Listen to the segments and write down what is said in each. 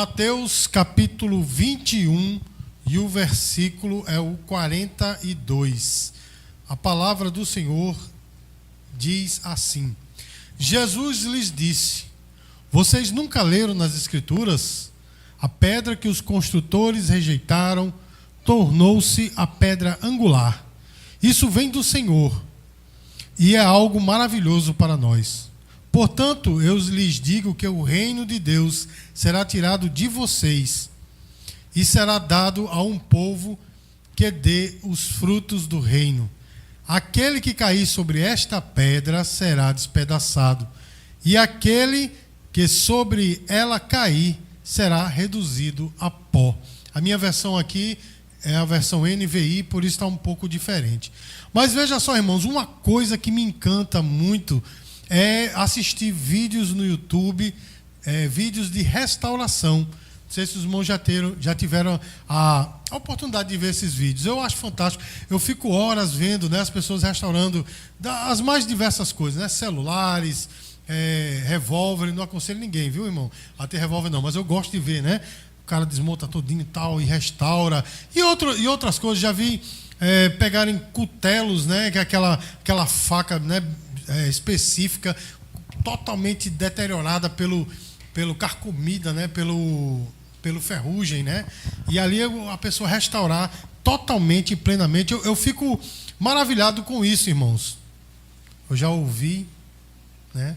Mateus capítulo 21 e o versículo é o 42. A palavra do Senhor diz assim: Jesus lhes disse: vocês nunca leram nas Escrituras? A pedra que os construtores rejeitaram tornou-se a pedra angular. Isso vem do Senhor e é algo maravilhoso para nós. Portanto, eu lhes digo que o reino de Deus será tirado de vocês e será dado a um povo que dê os frutos do reino. Aquele que cair sobre esta pedra será despedaçado, e aquele que sobre ela cair será reduzido a pó. A minha versão aqui é a versão NVI, por isso está um pouco diferente. Mas veja só, irmãos, uma coisa que me encanta muito é assistir vídeos no YouTube, vídeos de restauração. Não sei se os irmãos já tiveram a oportunidade de ver esses vídeos. Eu acho fantástico. Eu fico horas vendo, né, as pessoas restaurando as mais diversas coisas, né, celulares, revólver. Não aconselho ninguém, viu, irmão, a ter revólver não, mas eu gosto de ver, né? O cara desmonta todinho e tal e restaura. E outras coisas. Já vi pegarem cutelos, né, que é aquela faca, né, específica, totalmente deteriorada pelo carcomida, né, pelo ferrugem, né, e ali a pessoa restaurar totalmente e plenamente. Eu fico maravilhado com isso, irmãos. Eu já ouvi, né,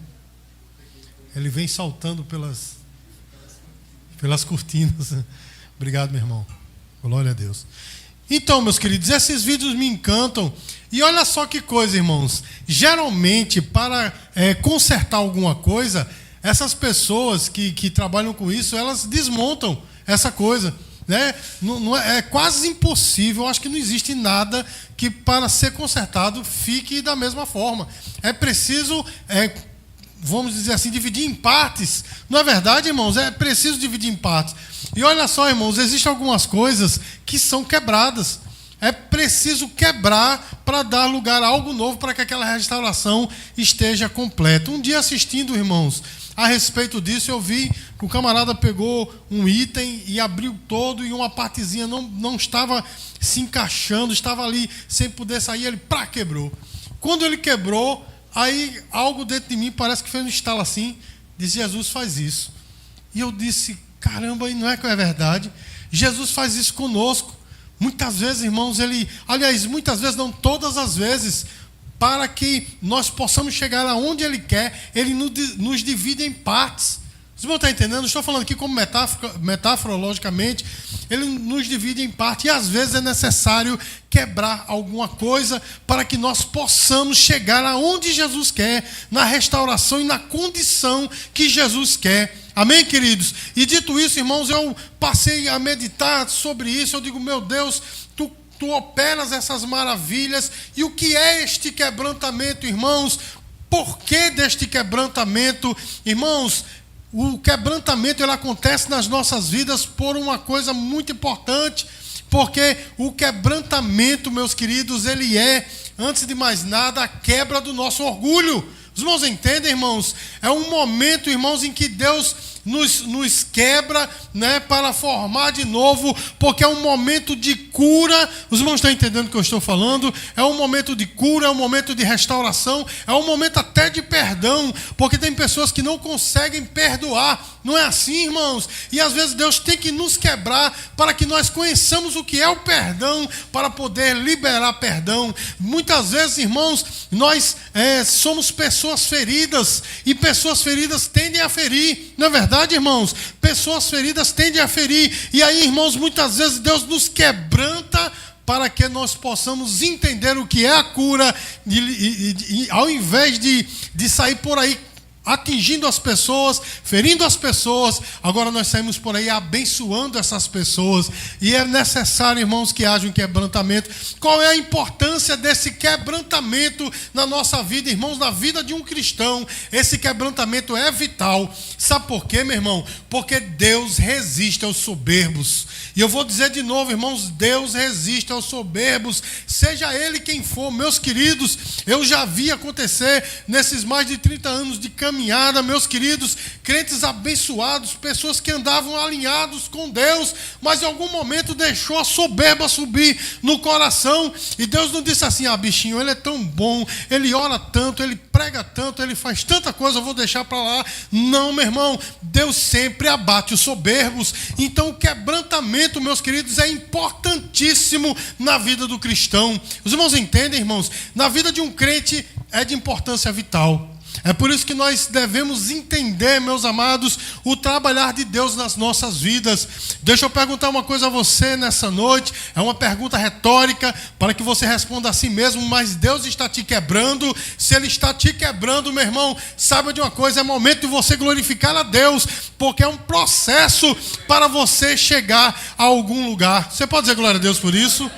ele vem saltando pelas cortinas. Obrigado, meu irmão, glória a Deus. Então, meus queridos, esses vídeos me encantam. E olha só que coisa, irmãos. Geralmente, para consertar alguma coisa, essas pessoas que trabalham com isso, elas desmontam essa coisa, né? É quase impossível. Eu acho que não existe nada que, para ser consertado, fique da mesma forma. É preciso, vamos dizer assim, dividir em partes. Não é verdade, irmãos? É preciso dividir em partes. E olha só, irmãos, existem algumas coisas que são quebradas. É preciso quebrar para dar lugar a algo novo, para que aquela restauração esteja completa. Um dia, assistindo, irmãos, a respeito disso, eu vi que o camarada pegou um item e abriu todo, e uma partezinha não estava se encaixando, estava ali sem poder sair, ele quebrou. Quando ele quebrou, aí algo dentro de mim parece que fez um estalo assim, disse: Jesus faz isso. E eu disse: caramba, e não é que é verdade? Jesus faz isso conosco. Muitas vezes, irmãos, muitas vezes, não todas as vezes, para que nós possamos chegar aonde Ele quer, Ele nos divide em partes. Vocês vão estar entendendo? Estou falando aqui como metáfora, logicamente. Ele nos divide em partes, e às vezes é necessário quebrar alguma coisa para que nós possamos chegar aonde Jesus quer, na restauração e na condição que Jesus quer. Amém, queridos? E dito isso, irmãos, eu passei a meditar sobre isso. Eu digo: meu Deus, tu operas essas maravilhas. E o que é este quebrantamento, irmãos? Por que deste quebrantamento? Irmãos, o quebrantamento, ele acontece nas nossas vidas por uma coisa muito importante. Porque o quebrantamento, meus queridos, ele é, antes de mais nada, a quebra do nosso orgulho. Os irmãos entendem, irmãos? É um momento, irmãos, em que Deus nos quebra, né, para formar de novo, porque é um momento de cura. Os irmãos estão entendendo o que eu estou falando? É um momento de cura, é um momento de restauração, é um momento até de perdão, porque tem pessoas que não conseguem perdoar. Não é assim, irmãos? E às vezes Deus tem que nos quebrar para que nós conheçamos o que é o perdão, para poder liberar perdão. Muitas vezes, irmãos, nós somos pessoas feridas, e pessoas feridas tendem a ferir. Não é verdade, irmãos? Pessoas feridas tendem a ferir. E aí, irmãos, muitas vezes Deus nos quebranta para que nós possamos entender o que é a cura, e ao invés de sair por aí atingindo as pessoas, ferindo as pessoas, agora nós saímos por aí abençoando essas pessoas. E é necessário, irmãos, que haja um quebrantamento. Qual é a importância desse quebrantamento na nossa vida, irmãos, na vida de um cristão? Esse quebrantamento é vital. Sabe por quê, meu irmão? Porque Deus resiste aos soberbos. E eu vou dizer de novo, irmãos, Deus resiste aos soberbos, seja ele quem for. Meus queridos, eu já vi acontecer nesses mais de 30 anos de caminhada caminhada, meus queridos, crentes abençoados, pessoas que andavam alinhados com Deus, mas em algum momento deixou a soberba subir no coração, e Deus não disse assim: ah, bichinho, ele é tão bom, ele ora tanto, ele prega tanto, ele faz tanta coisa, eu vou deixar para lá. Não, meu irmão, Deus sempre abate os soberbos. Então o quebrantamento, meus queridos, é importantíssimo na vida do cristão. Os irmãos entendem, irmãos? Na vida de um crente é de importância vital. É por isso que nós devemos entender, meus amados, o trabalhar de Deus nas nossas vidas. Deixa eu perguntar uma coisa a você nessa noite. É uma pergunta retórica para que você responda a si mesmo. Mas Deus está te quebrando? Se Ele está te quebrando, meu irmão, saiba de uma coisa: é momento de você glorificar a Deus, porque é um processo para você chegar a algum lugar. Você pode dizer glória a Deus por isso?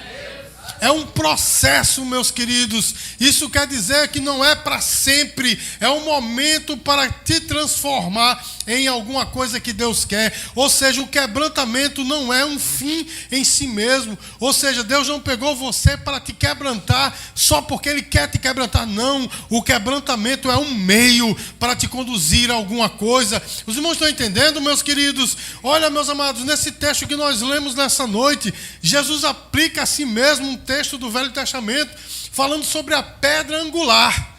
É um processo, meus queridos. Isso quer dizer que não é para sempre. É um momento para te transformar em alguma coisa que Deus quer. Ou seja, o quebrantamento não é um fim em si mesmo. Ou seja, Deus não pegou você para te quebrantar só porque Ele quer te quebrantar. Não. O quebrantamento é um meio para te conduzir a alguma coisa. Os irmãos estão entendendo, meus queridos? Olha, meus amados, nesse texto que nós lemos nessa noite, Jesus aplica a si mesmo um texto do Velho Testamento falando sobre a pedra angular.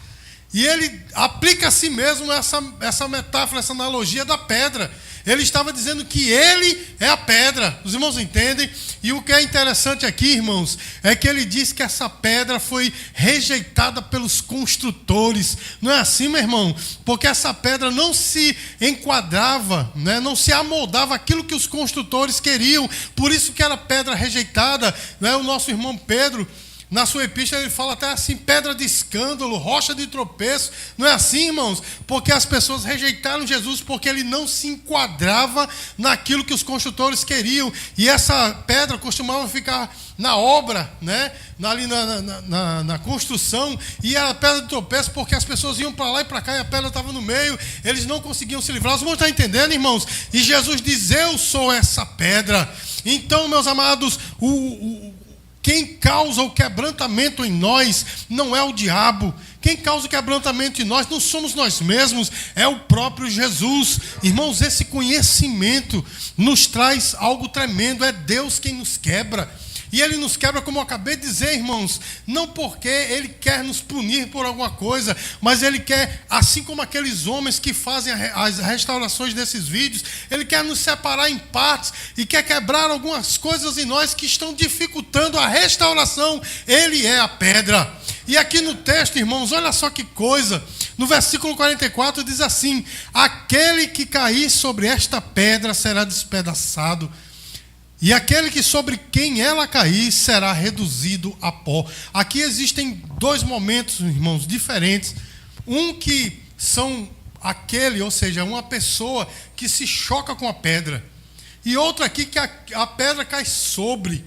E ele aplica a si mesmo essa metáfora, essa analogia da pedra. Ele estava dizendo que ele é a pedra. Os irmãos entendem? E o que é interessante aqui, irmãos, é que ele diz que essa pedra foi rejeitada pelos construtores. Não é assim, meu irmão? Porque essa pedra não se enquadrava, né? Não se amoldava aquilo que os construtores queriam. Por isso que era pedra rejeitada, né? O nosso irmão Pedro, na sua epístola, ele fala até assim: pedra de escândalo, rocha de tropeço. Não é assim, irmãos? Porque as pessoas rejeitaram Jesus porque ele não se enquadrava naquilo que os construtores queriam. E essa pedra costumava ficar na obra, né? Ali na construção, e era pedra de tropeço porque as pessoas iam para lá e para cá e a pedra estava no meio, eles não conseguiam se livrar. Os irmãos estão entendendo, irmãos? E Jesus diz: eu sou essa pedra. Então, meus amados, quem causa o quebrantamento em nós não é o diabo. Quem causa o quebrantamento em nós não somos nós mesmos, é o próprio Jesus. Irmãos, esse conhecimento nos traz algo tremendo. É Deus quem nos quebra. E Ele nos quebra, como eu acabei de dizer, irmãos, não porque Ele quer nos punir por alguma coisa, mas Ele quer, assim como aqueles homens que fazem as restaurações desses vídeos, Ele quer nos separar em partes e quer quebrar algumas coisas em nós que estão dificultando a restauração. Ele é a pedra. E aqui no texto, irmãos, olha só que coisa. No versículo 44 diz assim: aquele que cair sobre esta pedra será despedaçado, e aquele que sobre quem ela cair será reduzido a pó. Aqui existem dois momentos, irmãos, diferentes. Um que são aquele, ou seja, uma pessoa que se choca com a pedra. E outro aqui que a pedra cai sobre.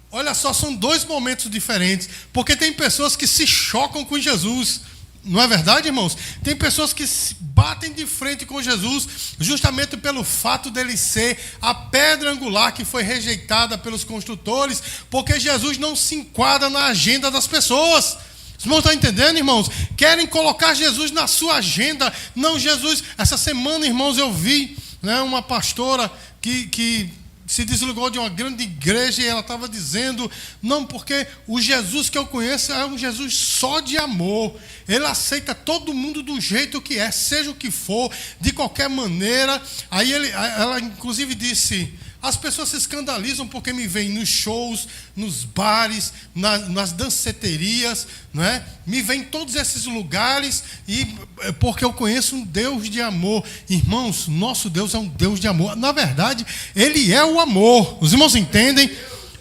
Olha só, são dois momentos diferentes. Porque tem pessoas que se chocam com Jesus. Não é verdade, irmãos? Tem pessoas que se batem de frente com Jesus justamente pelo fato dele ser a pedra angular que foi rejeitada pelos construtores, porque Jesus não se enquadra na agenda das pessoas. Os irmãos estão entendendo, irmãos? Querem colocar Jesus na sua agenda. Não, Jesus... Essa semana, irmãos, eu vi, né, uma pastora que se desligou de uma grande igreja e ela estava dizendo: não, porque o Jesus que eu conheço é um Jesus só de amor. Ele aceita todo mundo do jeito que é, seja o que for, de qualquer maneira. Aí ela inclusive disse: as pessoas se escandalizam porque me veem nos shows, nos bares, nas danceterias, não é? Me veem em todos esses lugares e porque eu conheço um Deus de amor. Irmãos, nosso Deus é um Deus de amor. Na verdade, Ele é o amor. Os irmãos entendem?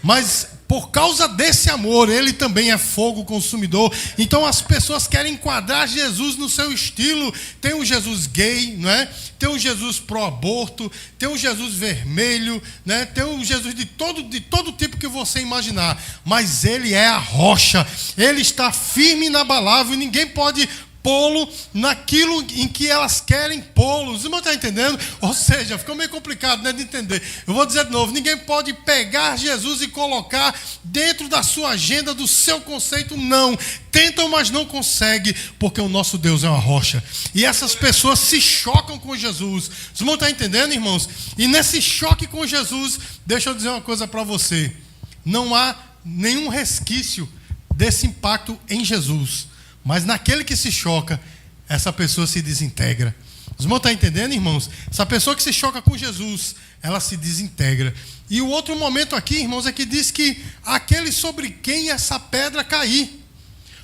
Mas por causa desse amor, Ele também é fogo consumidor. Então as pessoas querem enquadrar Jesus no seu estilo. Tem um Jesus gay, não é? Tem um Jesus pró-aborto, tem um Jesus vermelho, né? Tem um Jesus de todo tipo que você imaginar. Mas Ele é a rocha. Ele está firme e inabalável e ninguém pode pô-lo naquilo em que elas querem pô-lo. Os irmãos estão entendendo? Ou seja, ficou meio complicado, né, de entender. Eu vou dizer de novo, ninguém pode pegar Jesus e colocar dentro da sua agenda, do seu conceito, não. Tentam, mas não conseguem, porque o nosso Deus é uma rocha. E essas pessoas se chocam com Jesus. Os irmãos estão entendendo, irmãos? E nesse choque com Jesus, deixa eu dizer uma coisa para você. Não há nenhum resquício desse impacto em Jesus. Mas naquele que se choca, essa pessoa se desintegra. Os irmãos estão entendendo, irmãos? Essa pessoa que se choca com Jesus, ela se desintegra. E o outro momento aqui, irmãos, é que diz que aquele sobre quem essa pedra cair.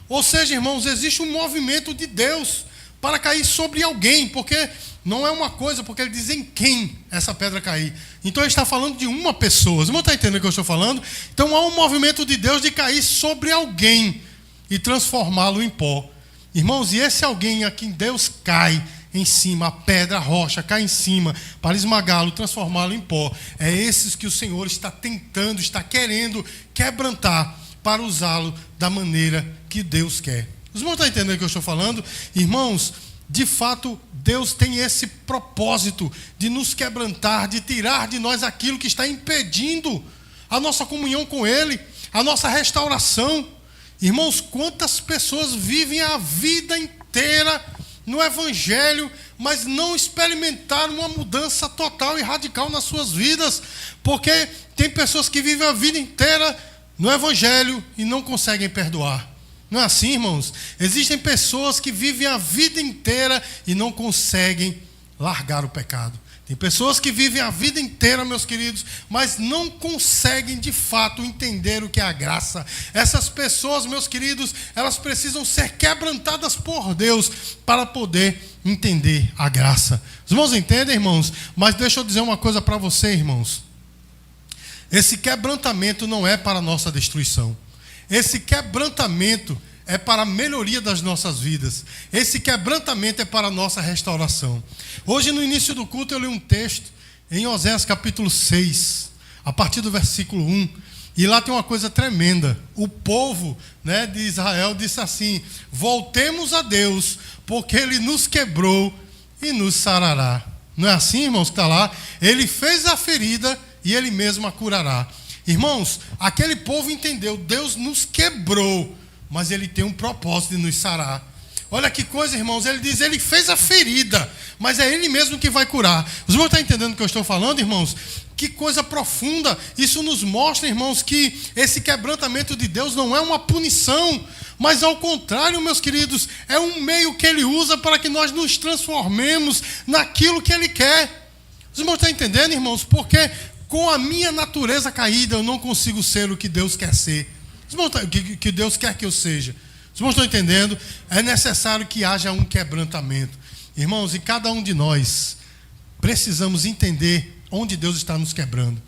Ou seja, irmãos, existe um movimento de Deus para cair sobre alguém, porque não é uma coisa, porque ele diz em quem essa pedra cair. Então ele está falando de uma pessoa. Os irmãos estão entendendo o que eu estou falando? Então há um movimento de Deus de cair sobre alguém e transformá-lo em pó. Irmãos, e esse alguém a quem Deus cai em cima, a pedra, a rocha, cai em cima, para esmagá-lo, transformá-lo em pó. É esses que o Senhor está tentando, está querendo quebrantar para usá-lo da maneira que Deus quer. Os irmãos estão entendendo o que eu estou falando? Irmãos, de fato, Deus tem esse propósito de nos quebrantar, de tirar de nós aquilo que está impedindo a nossa comunhão com Ele, a nossa restauração. Irmãos, quantas pessoas vivem a vida inteira no Evangelho, mas não experimentaram uma mudança total e radical nas suas vidas, porque tem pessoas que vivem a vida inteira no Evangelho e não conseguem perdoar. Não é assim, irmãos? Existem pessoas que vivem a vida inteira e não conseguem largar o pecado. Tem pessoas que vivem a vida inteira, meus queridos, mas não conseguem de fato entender o que é a graça. Essas pessoas, meus queridos, elas precisam ser quebrantadas por Deus para poder entender a graça. Os irmãos entendem, irmãos? Mas deixa eu dizer uma coisa para você, irmãos. Esse quebrantamento não é para a nossa destruição. Esse quebrantamento é para a melhoria das nossas vidas. Esse quebrantamento é para a nossa restauração. Hoje, no início do culto, eu li um texto em Oséias capítulo 6, a partir do versículo 1. E lá tem uma coisa tremenda. O povo, né, de Israel disse assim: voltemos a Deus, porque Ele nos quebrou e nos sarará. Não é assim, irmãos, que está lá? Ele fez a ferida e Ele mesmo a curará. Irmãos, aquele povo entendeu, Deus nos quebrou, mas Ele tem um propósito de nos sarar. Olha que coisa, irmãos, Ele diz, Ele fez a ferida, mas é Ele mesmo que vai curar. Os irmãos estão entendendo o que eu estou falando, irmãos? Que coisa profunda. Isso nos mostra, irmãos, que esse quebrantamento de Deus não é uma punição, mas ao contrário, meus queridos, é um meio que Ele usa para que nós nos transformemos naquilo que Ele quer. Os irmãos estão entendendo, irmãos? Porque com a minha natureza caída, eu não consigo ser o que Deus quer ser. Que Deus quer que eu seja. Os irmãos estão entendendo? É necessário que haja um quebrantamento. Irmãos, e cada um de nós precisamos entender onde Deus está nos quebrando.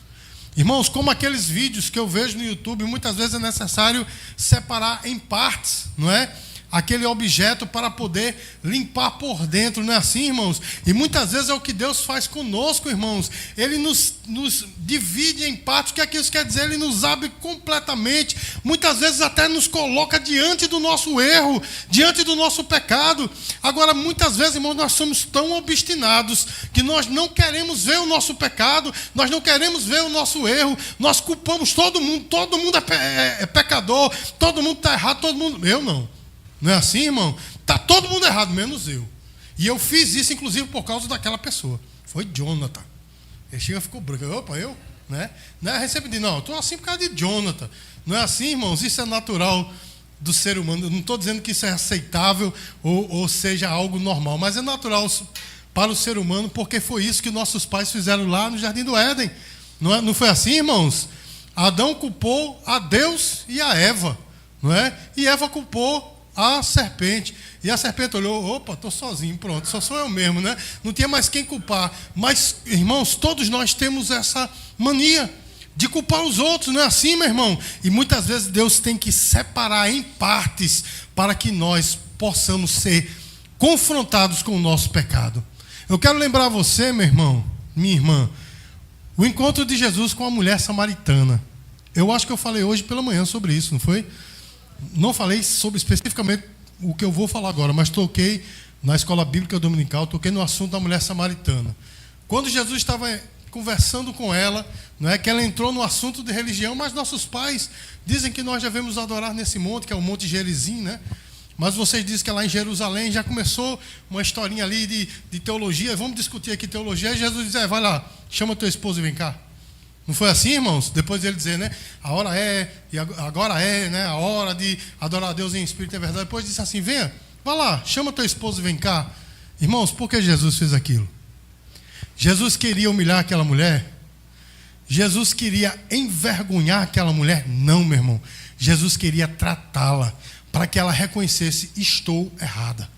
Irmãos, como aqueles vídeos que eu vejo no YouTube, muitas vezes é necessário separar em partes, não é? Aquele objeto para poder limpar por dentro, não é assim, irmãos? E muitas vezes é o que Deus faz conosco, irmãos. Ele nos divide em partes. O que é que isso quer dizer? Ele nos abre completamente. Muitas vezes até nos coloca diante do nosso erro, diante do nosso pecado. Agora, muitas vezes, irmãos, nós somos tão obstinados que nós não queremos ver o nosso pecado, nós não queremos ver o nosso erro. Nós culpamos todo mundo é pecador, todo mundo está errado, todo mundo... Eu não. Não é assim, irmão? Está todo mundo errado, menos eu. E eu fiz isso, inclusive, por causa daquela pessoa. Foi Jonathan. Ele chega e ficou branco. Opa, eu? Né? Não é recebido. Não, eu estou assim por causa de Jonathan. Não é assim, irmãos? Isso é natural do ser humano. Eu não estou dizendo que isso é aceitável ou seja algo normal. Mas é natural para o ser humano, porque foi isso que nossos pais fizeram lá no Jardim do Éden. Não foi assim, irmãos? Adão culpou a Deus e a Eva. Não é? E Eva culpou a serpente. E a serpente olhou, opa, estou sozinho, pronto, só sou eu mesmo, né? Não tinha mais quem culpar. Mas, irmãos, todos nós temos essa mania de culpar os outros, não é assim, meu irmão? E muitas vezes Deus tem que separar em partes para que nós possamos ser confrontados com o nosso pecado. Eu quero lembrar você, meu irmão, minha irmã, o encontro de Jesus com a mulher samaritana. Eu acho que eu falei hoje pela manhã sobre isso, não foi? Não falei especificamente o que eu vou falar agora, mas toquei na escola bíblica dominical, toquei no assunto da mulher samaritana. Quando Jesus estava conversando com ela, não é que ela entrou no assunto de religião, mas nossos pais dizem que nós devemos adorar nesse monte, que é o Monte Gerizim, né? Mas vocês dizem que lá em Jerusalém já começou uma historinha ali de teologia. Vamos discutir aqui teologia. Aí Jesus diz, vai lá, chama tua esposa e vem cá. Não foi assim, irmãos? Depois ele dizer, né? A hora é, e agora é, né? A hora de adorar a Deus em espírito e verdade. Depois disse assim, venha, vai lá, chama tua esposa e vem cá. Irmãos, por que Jesus fez aquilo? Jesus queria humilhar aquela mulher? Jesus queria envergonhar aquela mulher? Não, meu irmão. Jesus queria tratá-la para que ela reconhecesse, estou errada.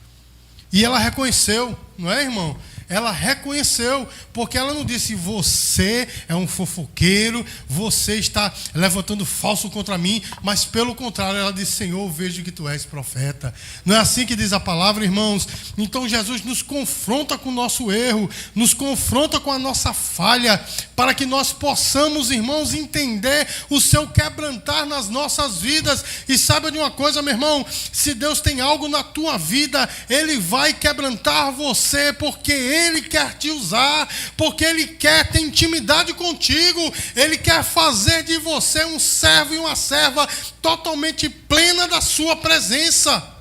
E ela reconheceu, não é, irmão? Ela reconheceu, porque ela não disse, você é um fofoqueiro, você está levantando falso contra mim, mas pelo contrário, ela disse, Senhor, vejo que tu és profeta. Não é assim que diz a palavra, irmãos? Então Jesus nos confronta com o nosso erro, nos confronta com a nossa falha, para que nós possamos, irmãos, entender o seu quebrantar nas nossas vidas. E saiba de uma coisa, meu irmão, se Deus tem algo na tua vida, Ele vai quebrantar você, porque Ele quer te usar, porque Ele quer ter intimidade contigo, Ele quer fazer de você um servo e uma serva totalmente plena da sua presença.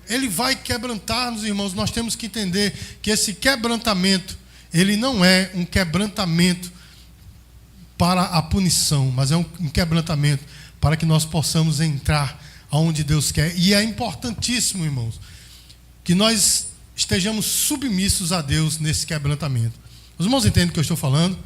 Ele vai quebrantar-nos, irmãos. Nós temos que entender que esse quebrantamento, ele não é um quebrantamento para a punição, mas é um quebrantamento para que nós possamos entrar aonde Deus quer. E é importantíssimo, irmãos, que nós estejamos submissos a Deus nesse quebrantamento. Os irmãos entendem o que eu estou falando?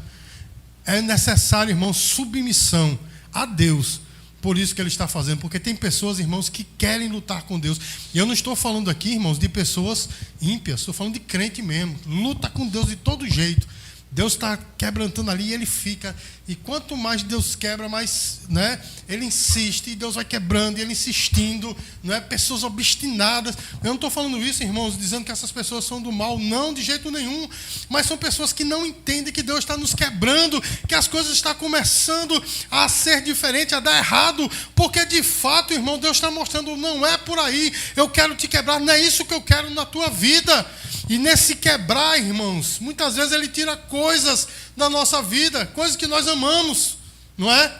É necessário, irmãos, submissão a Deus. Por isso que Ele está fazendo. Porque tem pessoas, irmãos, que querem lutar com Deus. E eu não estou falando aqui, irmãos, de pessoas ímpias. Estou falando de crente mesmo. Luta com Deus de todo jeito. Deus está quebrantando ali e ele fica. E quanto mais Deus quebra, mais, né, ele insiste. E Deus vai quebrando e ele insistindo. Não é? Pessoas obstinadas. Eu não estou falando isso, irmãos, dizendo que essas pessoas são do mal. Não, de jeito nenhum. Mas são pessoas que não entendem que Deus está nos quebrando. Que as coisas estão começando a ser diferente, a dar errado. Porque de fato, irmão, Deus está mostrando, não é por aí. Eu quero te quebrar. Não é isso que eu quero na tua vida. E nesse quebrar, irmãos, muitas vezes Ele tira coisas da nossa vida, coisas que nós amamos, não é?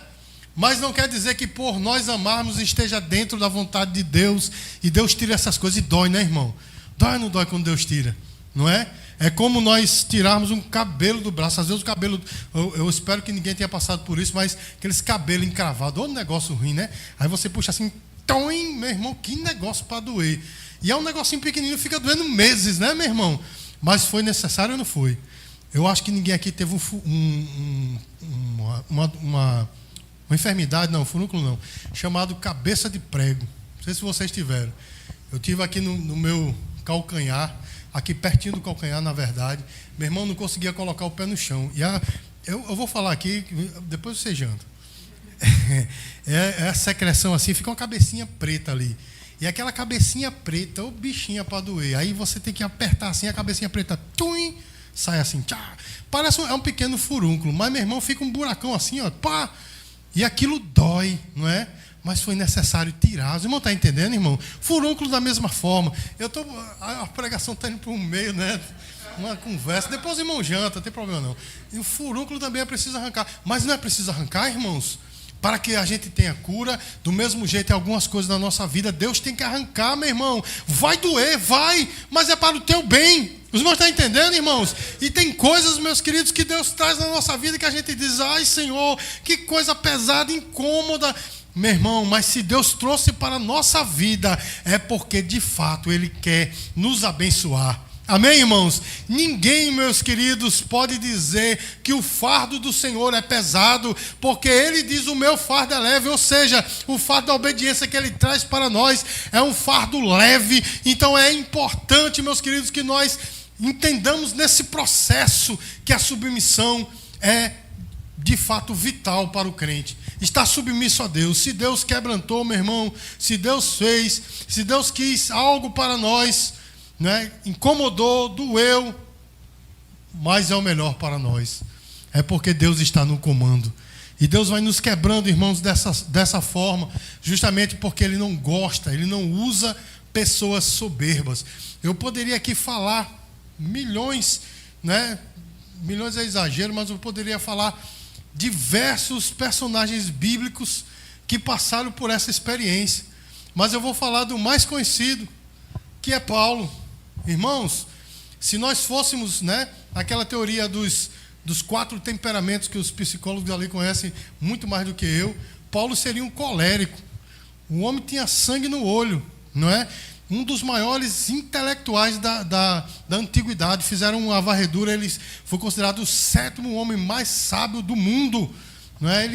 Mas não quer dizer que por nós amarmos esteja dentro da vontade de Deus, e Deus tira essas coisas, e dói, né, irmão? Dói ou não dói quando Deus tira, não é? É como nós tirarmos um cabelo do braço. Às vezes o cabelo, eu espero que ninguém tenha passado por isso, mas aqueles cabelos encravados, ou um negócio ruim, né? Aí você puxa assim, toim, meu irmão, que negócio para doer. E é um negocinho pequenininho, fica doendo meses, né, meu irmão? Mas foi necessário ou não foi? Eu acho que ninguém aqui teve uma enfermidade, não, furúnculo não, chamado cabeça de prego. Não sei se vocês tiveram. Eu tive aqui no meu calcanhar, aqui pertinho do calcanhar, na verdade. Meu irmão não conseguia colocar o pé no chão. E eu vou falar aqui, depois você janta. É a secreção assim, fica uma cabecinha preta ali. E aquela cabecinha preta, o bichinho para doer. Aí você tem que apertar assim, a cabecinha preta, tuim, sai assim, tchá. Parece um pequeno furúnculo, mas, meu irmão, fica um buracão assim, ó, pá. E aquilo dói, não é? Mas foi necessário tirar. Os irmãos estão entendendo, irmão? Furúnculo da mesma forma. A pregação está indo para o meio, né? Uma conversa. Depois o irmão janta, não tem problema não. E o furúnculo também é preciso arrancar. Mas não é preciso arrancar, irmãos? Para que a gente tenha cura, do mesmo jeito em algumas coisas da nossa vida, Deus tem que arrancar, meu irmão. Vai doer, vai, mas é para o teu bem. Os irmãos estão entendendo, irmãos? E tem coisas, meus queridos, que Deus traz na nossa vida que a gente diz, ai, Senhor, que coisa pesada, incômoda. Meu irmão, mas se Deus trouxe para a nossa vida, é porque de fato Ele quer nos abençoar. Amém, irmãos? Ninguém, meus queridos, pode dizer que o fardo do Senhor é pesado, porque Ele diz, o meu fardo é leve, ou seja, o fardo da obediência que Ele traz para nós é um fardo leve. Então é importante, meus queridos, que nós entendamos nesse processo que a submissão é de fato vital para o crente. Está submisso a Deus. Se Deus quebrantou, meu irmão, se Deus fez, se Deus quis algo para nós, né, incomodou, doeu, mas é o melhor para nós. É porque Deus está no comando. E Deus vai nos quebrando, irmãos, dessa forma, justamente porque Ele não gosta, Ele não usa pessoas soberbas. Eu poderia aqui falar milhões, né? Milhões é exagero, mas eu poderia falar diversos personagens bíblicos que passaram por essa experiência. Mas eu vou falar do mais conhecido, que é Paulo. Irmãos, se nós fôssemos, né, aquela teoria dos 4 temperamentos que os psicólogos ali conhecem muito mais do que eu, Paulo seria um colérico. O homem tinha sangue no olho, não é? Um dos maiores intelectuais da antiguidade. Fizeram uma varredura, ele foi considerado o 7º homem mais sábio do mundo. Não é?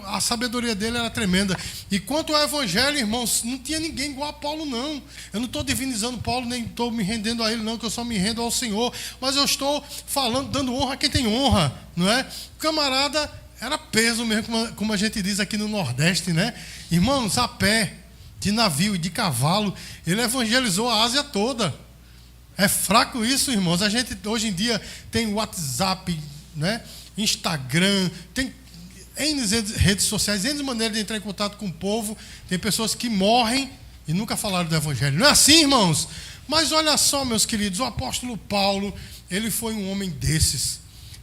A sabedoria dele era tremenda. E quanto ao evangelho, irmãos, não tinha ninguém igual a Paulo, não. Eu não estou divinizando Paulo, nem estou me rendendo a ele, não, que eu só me rendo ao Senhor. Mas eu estou falando, dando honra a quem tem honra, não é? O camarada era peso mesmo, como a gente diz aqui no Nordeste, né? Irmãos, a pé, de navio e de cavalo, ele evangelizou a Ásia toda. É fraco isso, irmãos. A gente hoje em dia tem WhatsApp, né? Instagram, tem N redes sociais, N maneiras de entrar em contato com o povo. Tem pessoas que morrem e nunca falaram do evangelho. Não é assim, irmãos? Mas olha só, meus queridos, o apóstolo Paulo, ele foi um homem desses.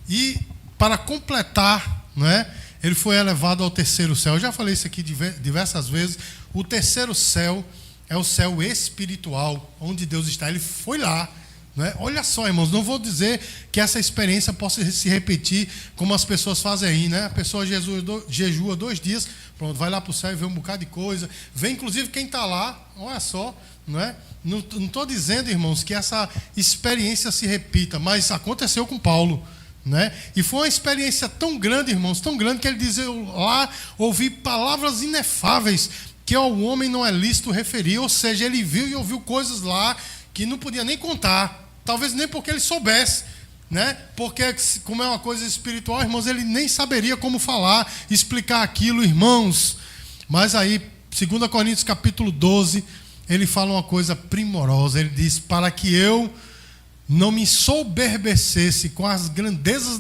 E para completar, não é? Ele foi elevado ao 3º céu. Eu já falei isso aqui diversas vezes. O 3º céu é o céu espiritual, onde Deus está. Ele foi lá. Não é? Olha só, irmãos, não vou dizer que essa experiência possa se repetir como as pessoas fazem aí, né? A pessoa jejua 2 dias, pronto, vai lá para o céu e vê um bocado de coisa. Vê, inclusive, quem está lá, olha só, não é? Não estou dizendo, irmãos, que essa experiência se repita, mas aconteceu com Paulo. Né? E foi uma experiência tão grande, irmãos, tão grande, que ele diz: eu lá ouvi palavras inefáveis que ao homem não é lícito referir. Ou seja, ele viu e ouviu coisas lá que não podia nem contar, talvez nem porque ele soubesse, né? Porque como é uma coisa espiritual, irmãos, ele nem saberia como falar, explicar aquilo, irmãos. Mas aí, 2 Coríntios capítulo 12, ele fala uma coisa primorosa. Ele diz: para que eu não me soberbecesse com as grandezas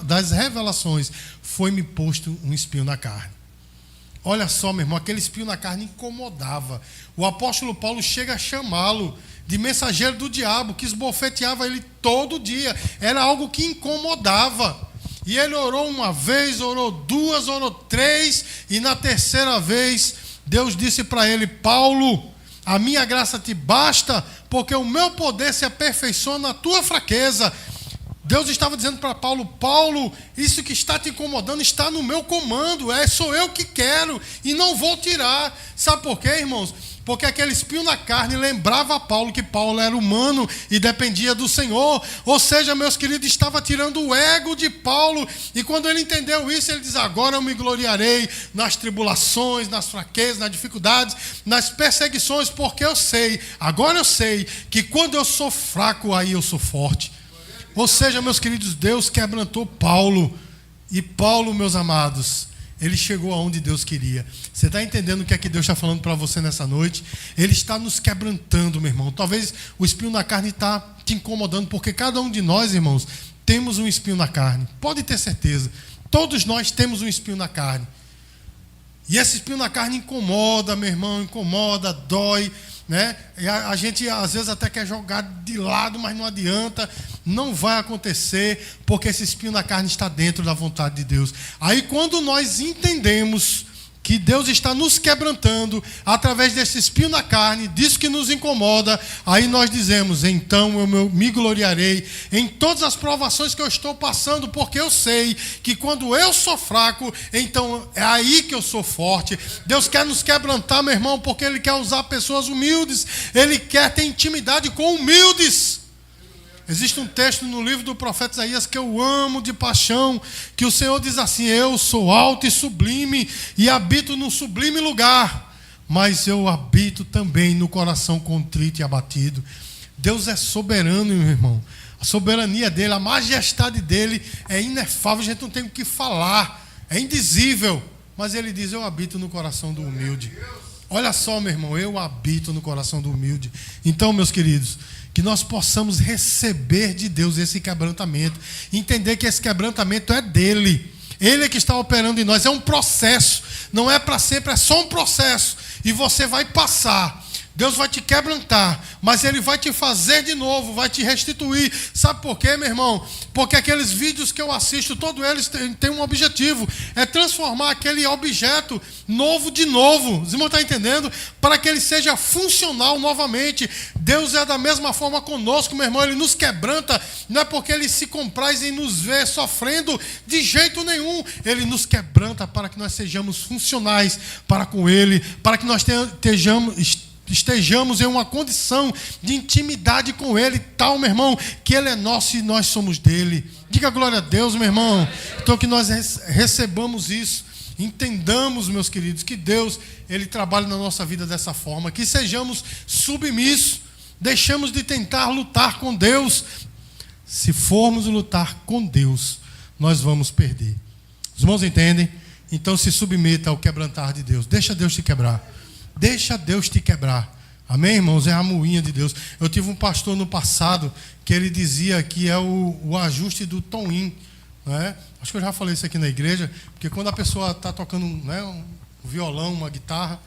das revelações, foi-me posto um espinho na carne. Olha só, meu irmão, aquele espinho na carne incomodava. O apóstolo Paulo chega a chamá-lo de mensageiro do diabo, que esbofeteava ele todo dia. Era algo que incomodava. E ele orou uma vez, orou 2, orou 3, e na 3ª vez, Deus disse para ele: Paulo, a minha graça te basta, porque o meu poder se aperfeiçoa na tua fraqueza. Deus estava dizendo para Paulo: Paulo, isso que está te incomodando está no meu comando, sou eu que quero e não vou tirar. Sabe por quê, irmãos? Porque aquele espinho na carne lembrava a Paulo que Paulo era humano e dependia do Senhor. Ou seja, meus queridos, estava tirando o ego de Paulo. E quando ele entendeu isso, ele diz: agora eu me gloriarei nas tribulações, nas fraquezas, nas dificuldades, nas perseguições, porque eu sei, agora eu sei, que quando eu sou fraco, aí eu sou forte. Ou seja, meus queridos, Deus quebrantou Paulo. E Paulo, meus amados, ele chegou aonde Deus queria. Você está entendendo o que é que Deus está falando para você nessa noite? Ele está nos quebrantando, meu irmão. Talvez o espinho na carne está te incomodando, porque cada um de nós, irmãos, temos um espinho na carne. Pode ter certeza. Todos nós temos um espinho na carne. E esse espinho na carne incomoda, meu irmão, incomoda, dói, né? E a gente às vezes até quer jogar de lado, mas não adianta, não vai acontecer, porque esse espinho na carne está dentro da vontade de Deus. Aí quando nós entendemos que Deus está nos quebrantando através desse espinho na carne, disso que nos incomoda, aí nós dizemos: então eu me gloriarei em todas as provações que eu estou passando, porque eu sei que quando eu sou fraco, então é aí que eu sou forte. Deus quer nos quebrantar, meu irmão, porque Ele quer usar pessoas humildes, Ele quer ter intimidade com humildes. Existe um texto no livro do profeta Isaías que eu amo de paixão, que o Senhor diz assim: eu sou alto e sublime e habito num sublime lugar, mas eu habito também no coração contrito e abatido. Deus é soberano, meu irmão. A soberania dele, a majestade dele é inefável, a gente não tem o que falar, é indizível. Mas ele diz: eu habito no coração do humilde. Olha só, meu irmão, eu habito no coração do humilde. Então, meus queridos, que nós possamos receber de Deus esse quebrantamento, entender que esse quebrantamento é dele, Ele é que está operando em nós, é um processo, não é para sempre, é só um processo, e você vai passar. Deus vai te quebrantar, mas Ele vai te fazer de novo, vai te restituir. Sabe por quê, meu irmão? Porque aqueles vídeos que eu assisto, todos eles têm um objetivo, é transformar aquele objeto novo de novo. Os irmãos estão entendendo? Para que ele seja funcional novamente. Deus é da mesma forma conosco, meu irmão. Ele nos quebranta, não é porque Ele se compraz em nos ver sofrendo de jeito nenhum. Ele nos quebranta para que nós sejamos funcionais para com Ele, para que nós estejamos em uma condição de intimidade com Ele, tal, meu irmão, que Ele é nosso e nós somos dele. Diga glória a Deus, meu irmão. Então que nós recebamos isso, entendamos, meus queridos, que Deus, Ele trabalha na nossa vida dessa forma, que sejamos submissos, deixamos de tentar lutar com Deus. Se formos lutar com Deus, nós vamos perder. Os irmãos entendem? Então se submeta ao quebrantar de Deus. Deixa Deus te quebrar. Deixa Deus te quebrar. Amém, irmãos? É a moinha de Deus. Eu tive um pastor no passado que ele dizia que é o ajuste do tom-in. Né? Acho que eu já falei isso aqui na igreja, porque quando a pessoa está tocando, né, um violão, uma guitarra,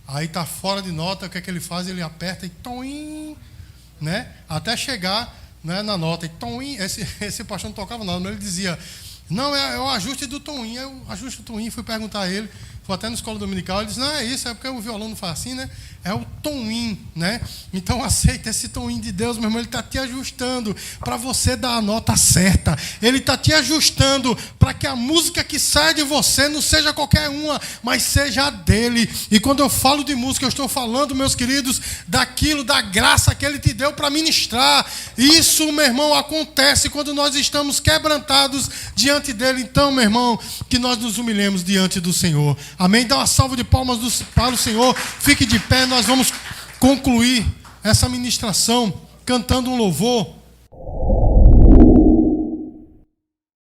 aí está fora de nota, o que é que ele faz? Ele aperta e tom-in, né? Até chegar, né, na nota. E tom-in, esse pastor não tocava nada, mas ele dizia, não, é o ajuste do tom-in. Eu ajuste do tom-in, fui perguntar a ele. Foi até na escola dominical, ele disse, não, é isso, é porque o violão não faz assim, né? É o tom-in, né? Então aceita esse tom-in de Deus, meu irmão, Ele está te ajustando para você dar a nota certa. Ele está te ajustando para que a música que sai de você não seja qualquer uma, mas seja a dele. E quando eu falo de música, eu estou falando, meus queridos, daquilo, da graça que Ele te deu para ministrar. Isso, meu irmão, acontece quando nós estamos quebrantados diante dele. Então, meu irmão, que nós nos humilhemos diante do Senhor. Amém? Dá uma salva de palmas para o Senhor. Fique de pé, nós vamos concluir essa ministração cantando um louvor.